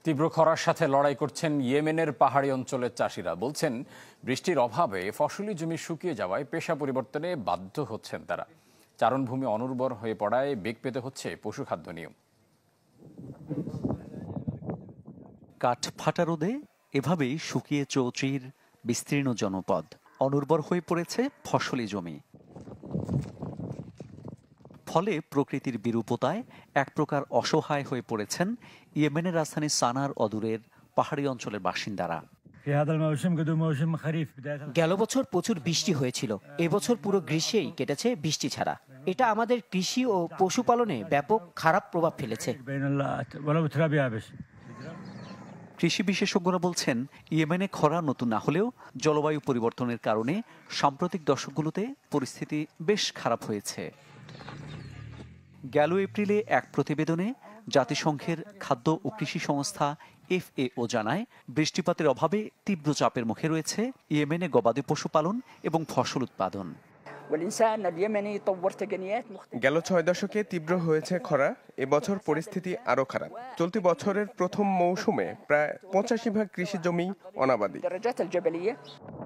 তীব্র খরার সাথে লড়াই করছেন ইয়েমেনের পাহাড়ি অঞ্চলের চাষিরা। বলছেন বৃষ্টির অভাবে ফসলি জমি শুকিয়ে যাওয়ায় পেশা পরিবর্তনে বাধ্য হচ্ছেন তারা। চারণভূমি অনুর্বর হয়ে পড়ায় বেগ পেতে হচ্ছে পশুখাদ্য নিয়ম। কাঠ ফাটা রোদে এভাবেই শুকিয়ে চৌচির বিস্তীর্ণ জনপদ। অনুর্বর হয়ে পড়েছে ফসলি জমি। ফলে প্রকৃতির বিরূপতায় এক প্রকার অসহায় হয়ে পড়েছেন ইয়েমেনের রাজধানী সানার অদূরের পাহাড়ি অঞ্চলের বাসিন্দারা। গেল বছর প্রচুর বৃষ্টি হয়েছিল, এবছর পুরো গ্রীষ্মেই কেটেছে বৃষ্টি ছাড়া। এটা আমাদের কৃষি ও পশুপালনে ব্যাপক খারাপ প্রভাব ফেলেছে। কৃষি বিশেষজ্ঞরা বলছেন, ইয়েমেনে খরা নতুন না হলেও জলবায়ু পরিবর্তনের কারণে সাম্প্রতিক দশকগুলোতে পরিস্থিতি বেশ খারাপ হয়েছে। গেল এপ্রিলে এক প্রতিবেদনে জাতিসংঘের খাদ্য ও কৃষি সংস্থা FAO জানায়, বৃষ্টিপাতের অভাবে তীব্র চাপের মুখে রয়েছে ইয়েমেনে গবাদি পশুপালন এবং ফসল উৎপাদন। গেল 6 দশকে তীব্র হয়েছে খরা। এবছর পরিস্থিতি আরো খারাপ। চলতি বছরের প্রথম মৌসুমে প্রায় 85% কৃষি জমি অনাবাদি।